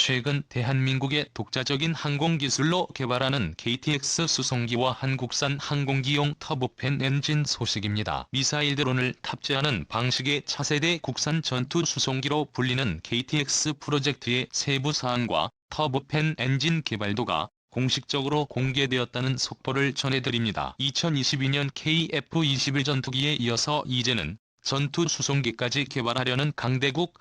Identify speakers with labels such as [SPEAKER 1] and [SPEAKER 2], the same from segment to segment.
[SPEAKER 1] 최근 대한민국의 독자적인 항공기술로 개발하는 KTX 수송기와 한국산 항공기용 터보팬 엔진 소식입니다. 미사일 드론을 탑재하는 방식의 차세대 국산 전투 수송기로 불리는 KTX 프로젝트의 세부 사항과 터보팬 엔진 개발도가 공식적으로 공개되었다는 속보를 전해드립니다. 2022년 KF-21 전투기에 이어서 이제는 전투 수송기까지 개발하려는 강대국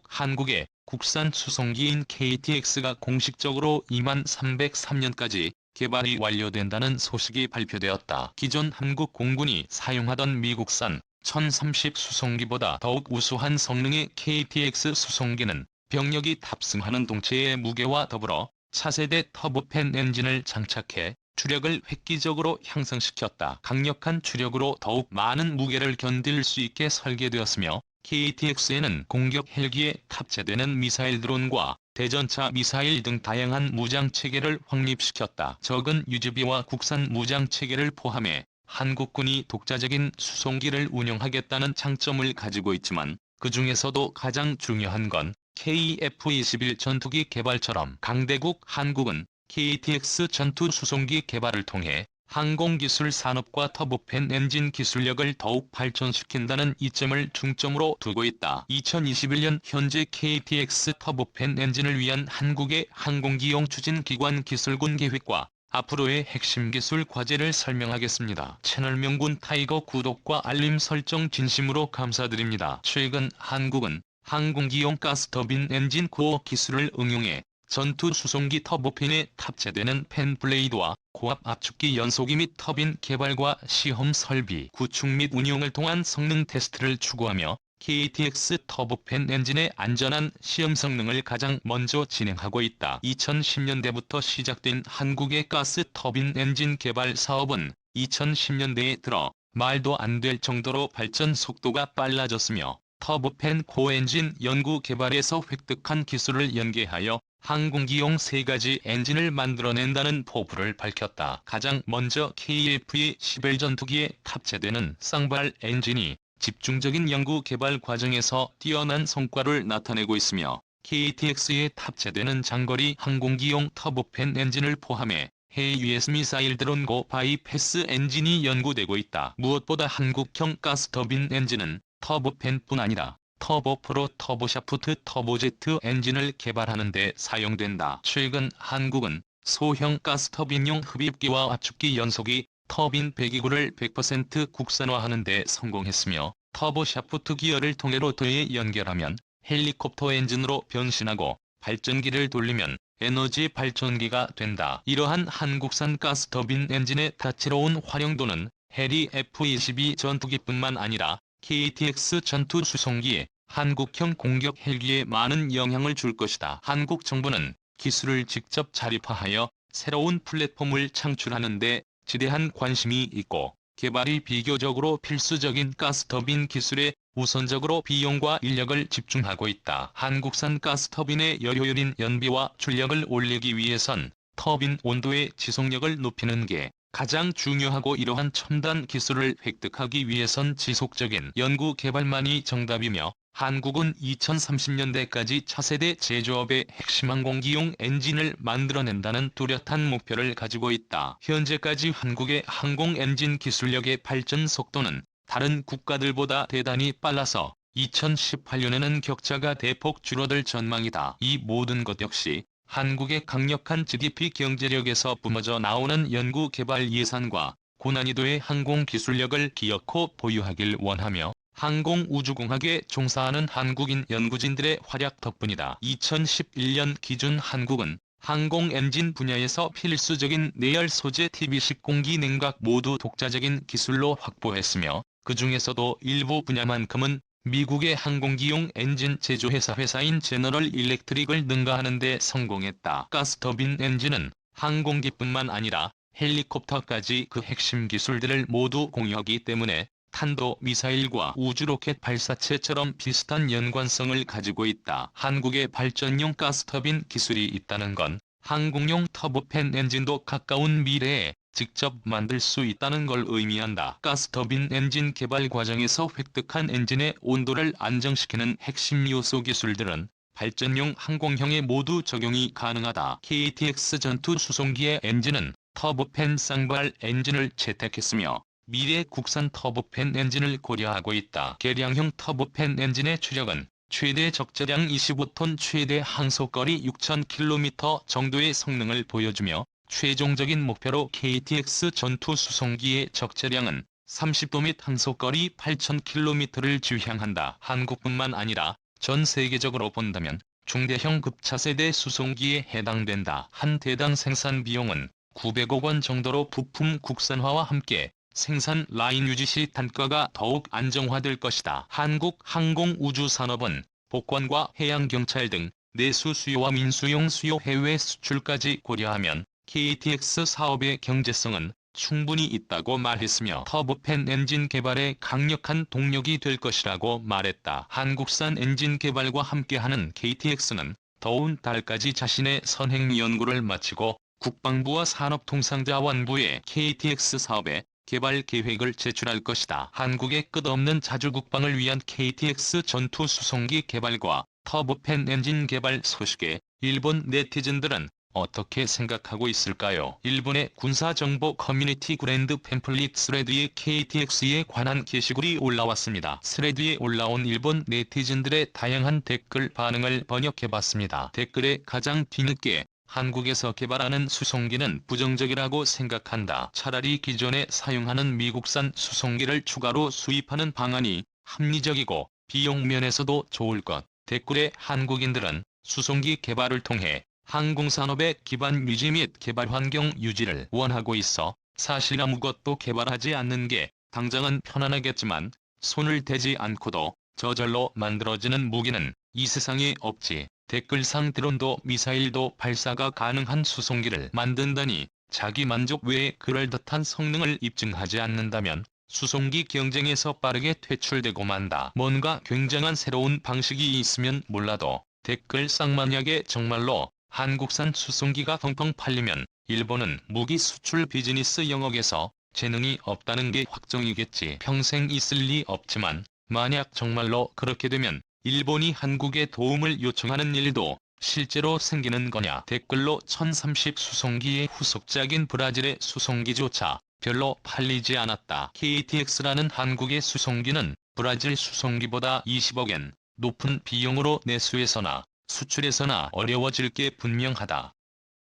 [SPEAKER 1] 한국의 국산 수송기인 KTX가 공식적으로 2303년까지 개발이 완료된다는 소식이 발표되었다. 기존 한국 공군이 사용하던 미국산 1030 수송기보다 더욱 우수한 성능의 KTX 수송기는 병력이 탑승하는 동체의 무게와 더불어 차세대 터보팬 엔진을 장착해 추력을 획기적으로 향상시켰다. 강력한 추력으로 더욱 많은 무게를 견딜 수 있게 설계되었으며 KTX에는 공격 헬기에 탑재되는 미사일 드론과 대전차 미사일 등 다양한 무장체계를 확립시켰다. 적은 유지비와 국산 무장체계를 포함해 한국군이 독자적인 수송기를 운영하겠다는 장점을 가지고 있지만 그 중에서도 가장 중요한 건 KF-21 전투기 개발처럼 강대국 한국은 KTX 전투 수송기 개발을 통해 항공기술 산업과 터보팬 엔진 기술력을 더욱 발전시킨다는 이점을 중점으로 두고 있다. 2021년 현재 KTX 터보팬 엔진을 위한 한국의 항공기용 추진기관 기술군 계획과 앞으로의 핵심 기술 과제를 설명하겠습니다. 채널 명군 타이거 구독과 알림 설정 진심으로 감사드립니다. 최근 한국은 항공기용 가스터빈 엔진 코어 기술을 응용해 전투 수송기 터보팬에 탑재되는 팬 블레이드와 고압 압축기 연소기 및 터빈 개발과 시험 설비, 구축 및 운용을 통한 성능 테스트를 추구하며 KTX 터보팬 엔진의 안전한 시험 성능을 가장 먼저 진행하고 있다. 2010년대부터 시작된 한국의 가스 터빈 엔진 개발 사업은 2010년대에 들어 말도 안 될 정도로 발전 속도가 빨라졌으며 터보팬 코어 엔진 연구 개발에서 획득한 기술을 연계하여 항공기용 3가지 엔진을 만들어낸다는 포부를 밝혔다. 가장 먼저 KF-21 전투기에 탑재되는 쌍발 엔진이 집중적인 연구 개발 과정에서 뛰어난 성과를 나타내고 있으며 KTX에 탑재되는 장거리 항공기용 터보팬 엔진을 포함해 해외 US 미사일 드론 고 바이패스 엔진이 연구되고 있다. 무엇보다 한국형 가스터빈 엔진은 터보팬뿐 아니라 터보프로 터보샤프트 터보제트 엔진을 개발하는 데 사용된다. 최근 한국은 소형 가스터빈용 흡입기와 압축기 연소기, 터빈 배기구를 100% 국산화하는 데 성공했으며 터보샤프트 기어를 통해로 도에 연결하면 헬리콥터 엔진으로 변신하고 발전기를 돌리면 에너지 발전기가 된다. 이러한 한국산 가스터빈 엔진의 다채로운 활용도는 해리 F-22 전투기뿐만 아니라 KTX 전투 수송기에 한국형 공격 헬기에 많은 영향을 줄 것이다. 한국 정부는 기술을 직접 자립화하여 새로운 플랫폼을 창출하는 데 지대한 관심이 있고 개발이 비교적으로 필수적인 가스터빈 기술에 우선적으로 비용과 인력을 집중하고 있다. 한국산 가스터빈의 열효율인 연비와 출력을 올리기 위해선 터빈 온도의 지속력을 높이는 게 가장 중요하고 이러한 첨단 기술을 획득하기 위해선 지속적인 연구 개발만이 정답이며 한국은 2030년대까지 차세대 제조업의 핵심 항공기용 엔진을 만들어낸다는 뚜렷한 목표를 가지고 있다. 현재까지 한국의 항공 엔진 기술력의 발전 속도는 다른 국가들보다 대단히 빨라서 2018년에는 격차가 대폭 줄어들 전망이다. 이 모든 것 역시 한국의 강력한 GDP 경제력에서 뿜어져 나오는 연구개발 예산과 고난이도의 항공기술력을 기어코 보유하길 원하며 항공우주공학에 종사하는 한국인 연구진들의 활약 덕분이다. 2011년 기준 한국은 항공엔진 분야에서 필수적인 내열 소재 TB식 공기 냉각 모두 독자적인 기술로 확보했으며 그 중에서도 일부 분야만큼은 미국의 항공기용 엔진 제조회사인 제너럴 일렉트릭을 능가하는 데 성공했다. 가스터빈 엔진은 항공기뿐만 아니라 헬리콥터까지 그 핵심 기술들을 모두 공유하기 때문에 탄도 미사일과 우주로켓 발사체처럼 비슷한 연관성을 가지고 있다. 한국의 발전용 가스터빈 기술이 있다는 건 항공용 터보팬 엔진도 가까운 미래에 직접 만들 수 있다는 걸 의미한다. 가스터빈 엔진 개발 과정에서 획득한 엔진의 온도를 안정시키는 핵심 요소 기술들은 발전용 항공형에 모두 적용이 가능하다. KTX 전투 수송기의 엔진은 터보팬 쌍발 엔진을 채택했으며 미래 국산 터보팬 엔진을 고려하고 있다. 개량형 터보팬 엔진의 추력은 최대 적재량 25톤, 최대 항속거리 6,000km 정도의 성능을 보여주며 최종적인 목표로 KTX 전투 수송기의 적재량은 30도 및 항속거리 8,000km를 지향한다. 한국뿐만 아니라 전 세계적으로 본다면 중대형 급차세대 수송기에 해당된다. 한 대당 생산 비용은 900억 원 정도로 부품 국산화와 함께 생산 라인 유지 시 단가가 더욱 안정화될 것이다. 한국항공우주산업은 복권과 해양경찰 등 내수 수요와 민수용 수요 해외 수출까지 고려하면 KTX 사업의 경제성은 충분히 있다고 말했으며 터보팬 엔진 개발에 강력한 동력이 될 것이라고 말했다. 한국산 엔진 개발과 함께하는 KTX는 더운 달까지 자신의 선행 연구를 마치고 국방부와 산업통상자원부에 KTX 사업의 개발 계획을 제출할 것이다. 한국의 끝없는 자주국방을 위한 KTX 전투 수송기 개발과 터보팬 엔진 개발 소식에 일본 네티즌들은 어떻게 생각하고 있을까요? 일본의 군사정보 커뮤니티 그랜드 팸플릿 스레드에 KTX에 관한 게시글이 올라왔습니다. 스레드에 올라온 일본 네티즌들의 다양한 댓글 반응을 번역해봤습니다. 댓글에 가장 뒤늦게 한국에서 개발하는 수송기는 부정적이라고 생각한다. 차라리 기존에 사용하는 미국산 수송기를 추가로 수입하는 방안이 합리적이고 비용 면에서도 좋을 것. 댓글에 한국인들은 수송기 개발을 통해 항공산업의 기반 유지 및 개발 환경 유지를 원하고 있어 사실 아무것도 개발하지 않는 게 당장은 편안하겠지만 손을 대지 않고도 저절로 만들어지는 무기는 이 세상에 없지. 댓글상 드론도 미사일도 발사가 가능한 수송기를 만든다니 자기 만족 외에 그럴듯한 성능을 입증하지 않는다면 수송기 경쟁에서 빠르게 퇴출되고 만다. 뭔가 굉장한 새로운 방식이 있으면 몰라도 댓글상 만약에 정말로 한국산 수송기가 펑펑 팔리면 일본은 무기 수출 비즈니스 영역에서 재능이 없다는 게 확정이겠지. 평생 있을 리 없지만 만약 정말로 그렇게 되면 일본이 한국에 도움을 요청하는 일도 실제로 생기는 거냐. 댓글로 1030 수송기의 후속작인 브라질의 수송기조차 별로 팔리지 않았다. KTX라는 한국의 수송기는 브라질 수송기보다 20억엔 높은 비용으로 내수에서나 수출에서나 어려워질 게 분명하다.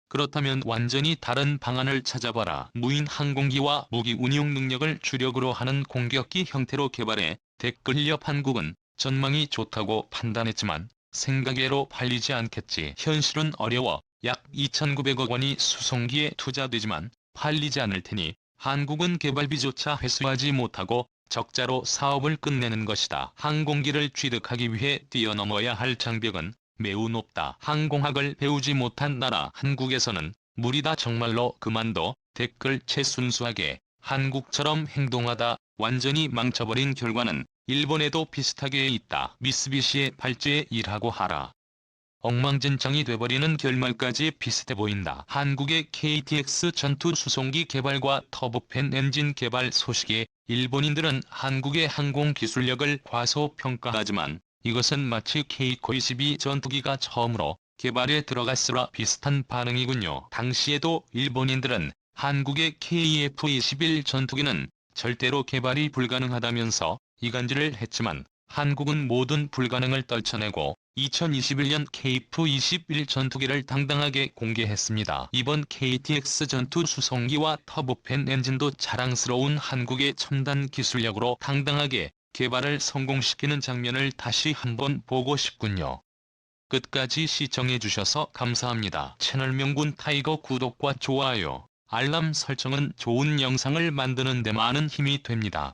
[SPEAKER 1] 그렇다면 완전히 다른 방안을 찾아봐라. 무인 항공기와 무기 운용 능력을 주력으로 하는 공격기 형태로 개발해 댓글협 한국은 전망이 좋다고 판단했지만 생각외로 팔리지 않겠지. 현실은 어려워. 약 2,900억 원이 수송기에 투자되지만 팔리지 않을 테니 한국은 개발비조차 회수하지 못하고 적자로 사업을 끝내는 것이다. 항공기를 취득하기 위해 뛰어넘어야 할 장벽은 매우 높다. 항공학을 배우지 못한 나라 한국에서는 무리다. 정말로 그만둬. 댓글 최순수하게 한국처럼 행동하다 완전히 망쳐버린 결과는 일본에도 비슷하게 있다. 미쓰비시의 발제에 일하고 하라. 엉망진창이 돼버리는 결말까지 비슷해 보인다. 한국의 KTX 전투 수송기 개발과 터보팬 엔진 개발 소식에 일본인들은 한국의 항공 기술력을 과소평가하지만 이것은 마치 K-22 전투기가 처음으로 개발에 들어갔으라 비슷한 반응이군요. 당시에도 일본인들은 한국의 KF-21 전투기는 절대로 개발이 불가능하다면서 이간질을 했지만 한국은 모든 불가능을 떨쳐내고 2021년 KF-21 전투기를 당당하게 공개했습니다. 이번 KTX 전투 수송기와 터보팬 엔진도 자랑스러운 한국의 첨단 기술력으로 당당하게 개발을 성공시키는 장면을 다시 한번 보고 싶군요. 끝까지 시청해주셔서 감사합니다. 채널 명군 타이거 구독과 좋아요, 알람 설정은 좋은 영상을 만드는 데 많은 힘이 됩니다.